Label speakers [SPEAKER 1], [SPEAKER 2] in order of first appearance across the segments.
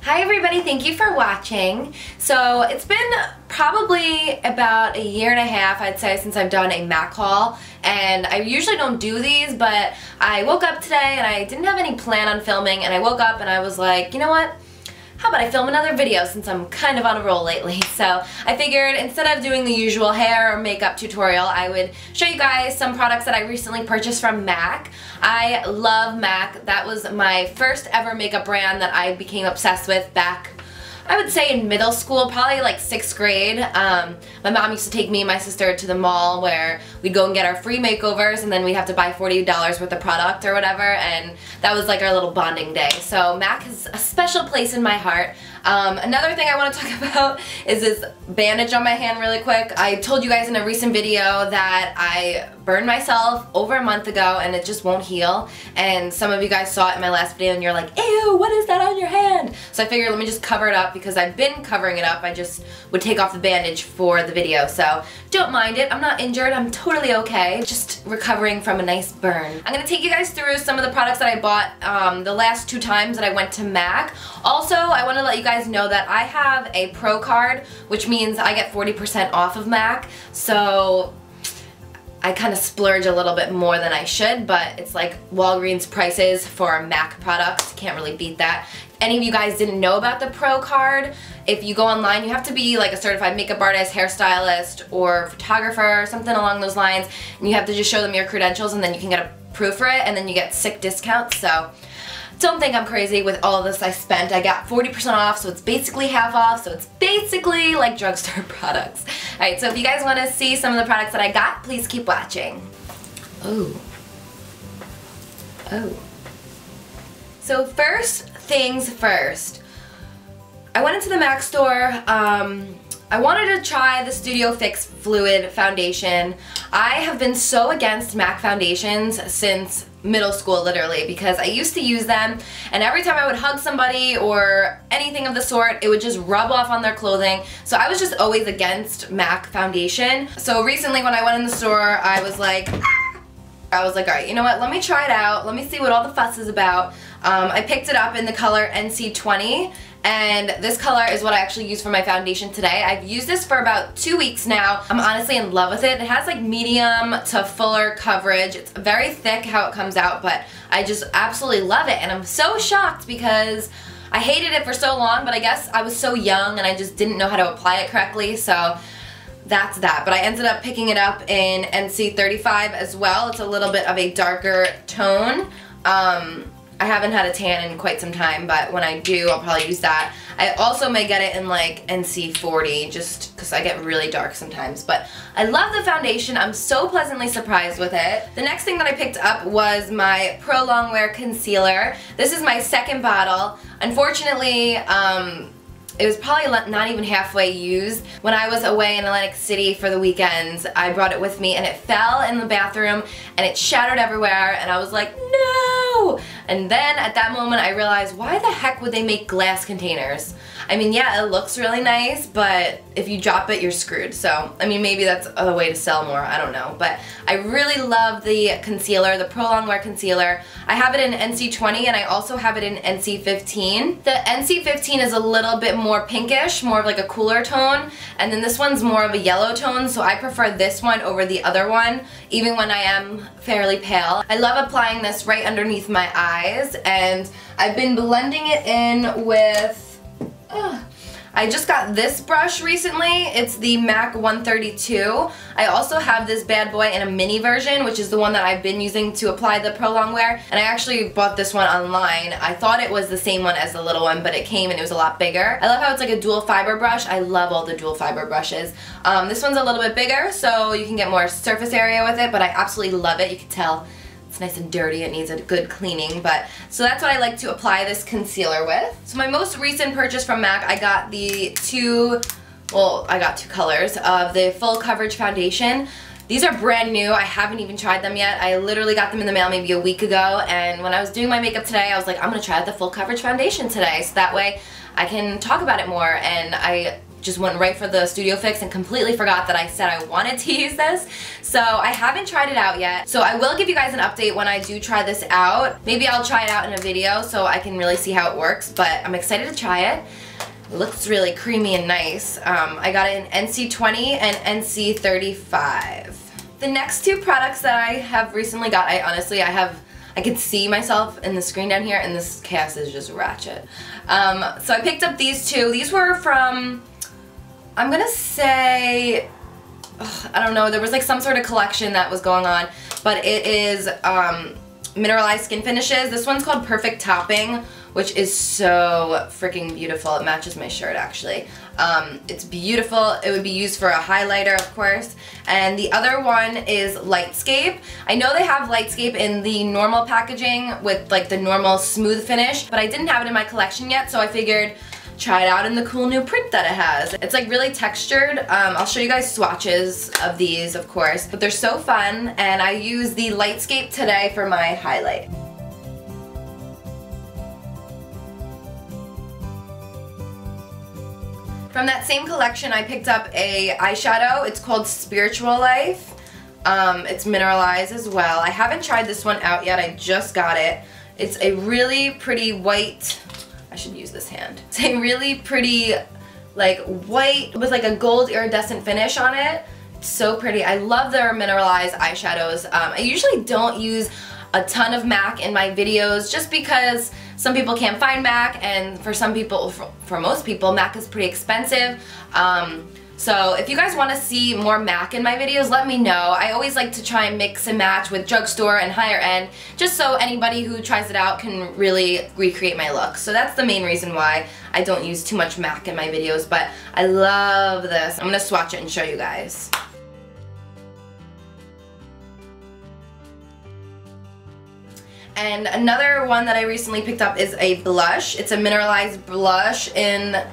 [SPEAKER 1] Hi everybody, thank you for watching. So it's been probably about a year and a half, I'd say, since I've done a MAC haul, and I usually don't do these, but I woke up today and I didn't have any plan on filming, and I woke up and I was like, you know what? How about I film another video since I'm kind of on a roll lately. So I figured instead of doing the usual hair or makeup tutorial, I would show you guys some products that I recently purchased from MAC. I love MAC. That was my first ever makeup brand that I became obsessed with back, I would say, in middle school, probably like 6th grade. My mom used to take me and my sister to the mall where we'd go and get our free makeovers, and then we'd have to buy $40 worth of product or whatever, and that was like our little bonding day. So MAC has a special place in my heart. Another thing I want to talk about is this bandage on my hand really quick. I told you guys in a recent video that I burned myself over a month ago and it just won't heal, and some of you guys saw it in my last video and you're like, ew, what is that on your hand? So I figured let me just cover it up because I've been covering it up. I just would take off the bandage for the video, so don't mind it. I'm not injured. I'm totally okay. Just recovering from a nice burn. I'm going to take you guys through some of the products that I bought the last 2 times that I went to MAC. Also, I want to let you guys know that I have a Pro card, which means I get 40% off of MAC, so I kind of splurge a little bit more than I should, but it's like Walgreens prices for MAC products. Can't really beat that. If any of you guys didn't know about the Pro card, if you go online, you have to be like a certified makeup artist, hairstylist, or photographer, or something along those lines, and you have to just show them your credentials and then you can get approved for it, and then you get sick discounts. So don't think I'm crazy with all of this I spent. I got 40% off, so it's basically half off, so it's basically like drugstore products. Alright, so if you guys want to see some of the products that I got, please keep watching. Oh. Oh. So first things first. I went into the MAC store. I wanted to try the Studio Fix Fluid Foundation. I have been so against MAC foundations since middle school, literally, because I used to use them, and every time I would hug somebody or anything of the sort, it would just rub off on their clothing. So I was just always against MAC foundation. So recently when I went in the store, I was like, alright, you know what, let me try it out. Let me see what all the fuss is about. I picked it up in the color NC20. And this color is what I actually use for my foundation today. I've used this for about 2 weeks now. I'm honestly in love with it. It has like medium to fuller coverage. It's very thick how it comes out, but I just absolutely love it. And I'm so shocked because I hated it for so long, but I guess I was so young and I just didn't know how to apply it correctly, so that's that. But I ended up picking it up in NC35 as well. It's a little bit of a darker tone. I haven't had a tan in quite some time, but when I do, I'll probably use that. I also may get it in like NC40 just because I get really dark sometimes. But I love the foundation. I'm so pleasantly surprised with it. The next thing that I picked up was my Pro Longwear Concealer. This is my second bottle. Unfortunately, it was probably not even halfway used. When I was away in Atlantic City for the weekends, I brought it with me and it fell in the bathroom and it shattered everywhere, and I was like, no! And then at that moment I realized, why the heck would they make glass containers? I mean, yeah, it looks really nice, but if you drop it, you're screwed. So, I mean, maybe that's a way to sell more, I don't know. But I really love the concealer, the Pro Longwear Concealer. I have it in NC20 and I also have it in NC15. The NC15 is a little bit more pinkish, more of like a cooler tone, and then this one's more of a yellow tone, so I prefer this one over the other one, even when I am fairly pale. I love applying this right underneath my eyes, and I've been blending it in with I just got this brush recently. It's the MAC 132. I also have this bad boy in a mini version, which is the one that I've been using to apply the Pro Longwear, and I actually bought this one online. I thought it was the same one as the little one, but it came and it was a lot bigger. I love how it's like a dual fiber brush. I love all the dual fiber brushes. This one's a little bit bigger, so you can get more surface area with it, but I absolutely love it. You can tell it's nice and dirty. It needs a good cleaning, but so that's what I like to apply this concealer with. So my most recent purchase from MAC, I got I got 2 colors of the full coverage foundation. These are brand new. I haven't even tried them yet. I literally got them in the mail maybe a week ago, and when I was doing my makeup today, I was like, I'm gonna try out the full coverage foundation today, so that way I can talk about it more. And I just went right for the Studio Fix and completely forgot that I said I wanted to use this. So I haven't tried it out yet. So I will give you guys an update when I do try this out. Maybe I'll try it out in a video so I can really see how it works, but I'm excited to try it. It looks really creamy and nice. I got it in NC20 and NC35. The next two products that I have recently got, I can see myself in the screen down here, and this cast is just ratchet. So I picked up these two. These were from, I'm gonna say, I don't know, there was like some sort of collection that was going on, but it is Mineralized Skin Finishes. This one's called Perfect Topping, which is so freaking beautiful. It matches my shirt actually. It's beautiful. It would be used for a highlighter, of course. And the other one is Lightscape. I know they have Lightscape in the normal packaging with like the normal smooth finish, but I didn't have it in my collection yet, so I figured try it out in the cool new print that it has. It's like really textured. I'll show you guys swatches of these, of course, but they're so fun, and I use the Lightscape today for my highlight. From that same collection, I picked up a eyeshadow. It's called Spiritual Life. It's mineralized as well. I haven't tried this one out yet. I just got it. It's a really pretty white, I should use this hand. It's a really pretty like white with like a gold iridescent finish on it. It's so pretty. I love their mineralized eyeshadows. I usually don't use a ton of MAC in my videos just because some people can't find MAC, and for some people, for most people, MAC is pretty expensive. So if you guys want to see more MAC in my videos, let me know. I always like to try and mix and match with drugstore and higher end, just so anybody who tries it out can really recreate my look. So that's the main reason why I don't use too much MAC in my videos, but I love this. I'm going to swatch it and show you guys. And another one that I recently picked up is a blush. It's a mineralized blush in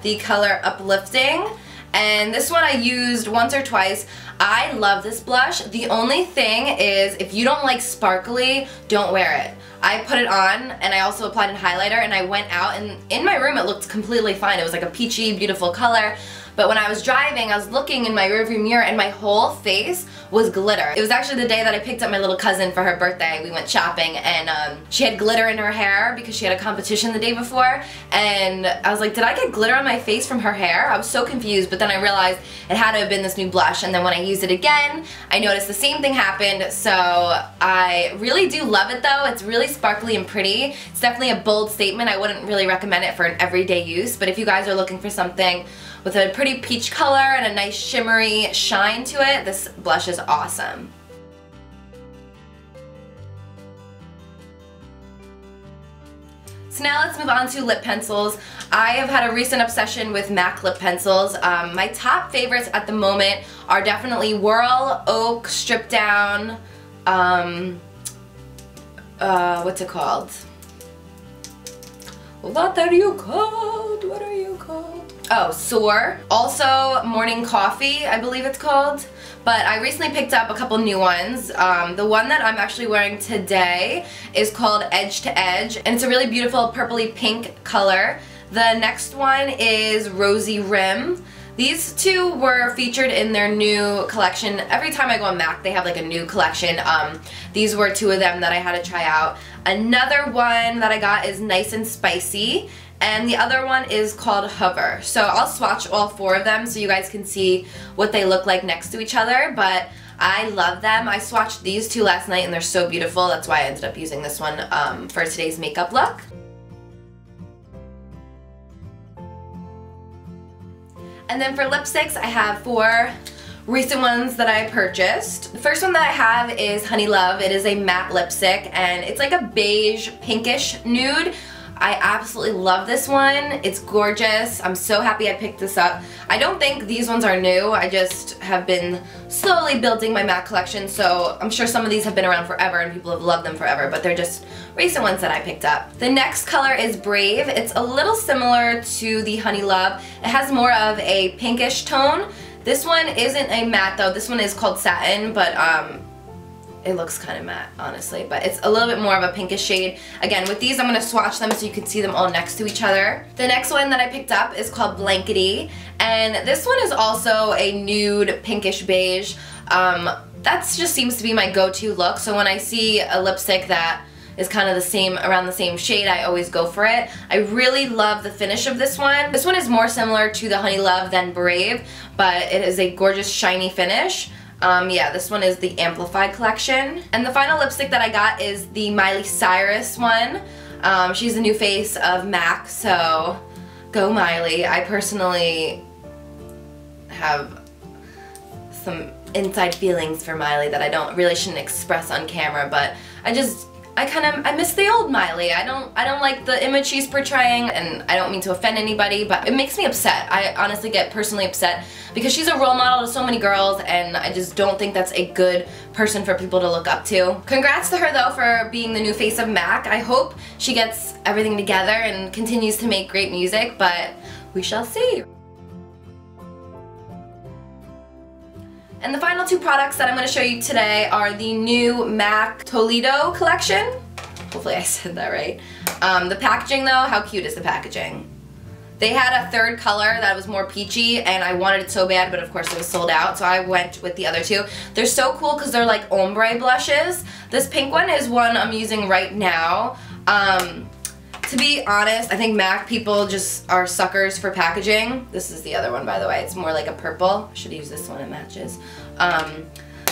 [SPEAKER 1] the color Uplifting. And this one I used once or twice. I love this blush. The only thing is, if you don't like sparkly, don't wear it. I put it on, and I also applied a highlighter, and I went out, and in my room it looked completely fine. It was like a peachy, beautiful color. But when I was driving, I was looking in my rearview mirror, and my whole face was glitter. It was actually the day that I picked up my little cousin for her birthday. We went shopping, and she had glitter in her hair because she had a competition the day before, and I was like, did I get glitter on my face from her hair? I was so confused, but then I realized it had to have been this new blush, and then when I used it again, I noticed the same thing happened. So I really do love it though. It's really sparkly and pretty. It's definitely a bold statement. I wouldn't really recommend it for an everyday use, but if you guys are looking for something with a pretty peach color and a nice shimmery shine to it, this blush is awesome. So now let's move on to lip pencils. I have had a recent obsession with MAC lip pencils. My top favorites at the moment are definitely Whirl, Oak, Strip Down, what's it called? What are you called? What are you called? Oh, Soar. Also, Morning Coffee, I believe it's called. But I recently picked up a couple new ones. The one that I'm actually wearing today is called Edge to Edge, and it's a really beautiful purpley pink color. The next one is Rosy Rim. These two were featured in their new collection. Every time I go on MAC, they have like a new collection. These were two of them that I had to try out. Another one that I got is Nice and Spicy, and the other one is called Hover. So I'll swatch all four of them so you guys can see what they look like next to each other, but I love them. I swatched these two last night and they're so beautiful. That's why I ended up using this one for today's makeup look. And then for lipsticks, I have four recent ones that I purchased. The first one that I have is Honey Love. It is a matte lipstick, and it's like a beige pinkish nude. I absolutely love this one. It's gorgeous. I'm so happy I picked this up. I don't think these ones are new. I just have been slowly building my MAC collection, so I'm sure some of these have been around forever and people have loved them forever, but they're just recent ones that I picked up. The next color is Brave. It's a little similar to the Honey Love. It has more of a pinkish tone. This one isn't a matte though. This one is called Satin, but it looks kind of matte, honestly, but it's a little bit more of a pinkish shade. Again, with these, I'm going to swatch them so you can see them all next to each other. The next one that I picked up is called Blankety, and this one is also a nude pinkish beige. That just seems to be my go-to look, so when I see a lipstick that is kind of the same, around the same shade, I always go for it. I really love the finish of this one. This one is more similar to the Honey Love than Brave, but it is a gorgeous shiny finish. Yeah, this one is the Amplified collection. And the final lipstick that I got is the Miley Cyrus one. She's the new face of MAC, so go Miley. I personally have some inside feelings for Miley that I really shouldn't express on camera, but I miss the old Miley. I don't like the image she's portraying, and I don't mean to offend anybody, but it makes me upset. I honestly get personally upset because she's a role model to so many girls, and I just don't think that's a good person for people to look up to. Congrats to her though for being the new face of MAC. I hope she gets everything together and continues to make great music, but we shall see. And the final two products that I'm going to show you today are the new MAC Toledo Collection. Hopefully I said that right. The packaging though, how cute is the packaging? They had a third color that was more peachy, and I wanted it so bad, but of course it was sold out, so I went with the other two. They're so cool because they're like ombre blushes. This pink one is one I'm using right now. To be honest, I think MAC people just are suckers for packaging. This is the other one, by the way. It's more like a purple. I should use this one, it matches.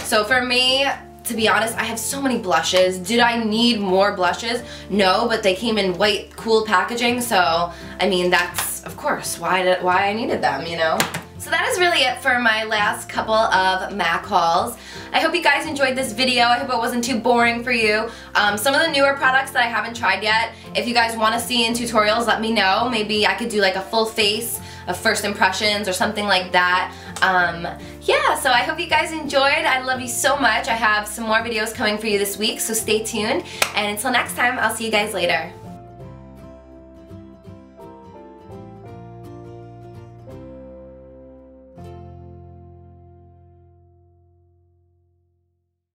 [SPEAKER 1] So for me, to be honest, I have so many blushes. Did I need more blushes? No, but they came in white, cool packaging, so I mean, that's, of course, why I needed them, you know? So that is really it for my last couple of MAC hauls. I hope you guys enjoyed this video. I hope it wasn't too boring for you. Some of the newer products that I haven't tried yet, if you guys want to see in tutorials, let me know. Maybe I could do like a full face of first impressions or something like that. Yeah, so I hope you guys enjoyed. I love you so much. I have some more videos coming for you this week, so stay tuned. And until next time, I'll see you guys later.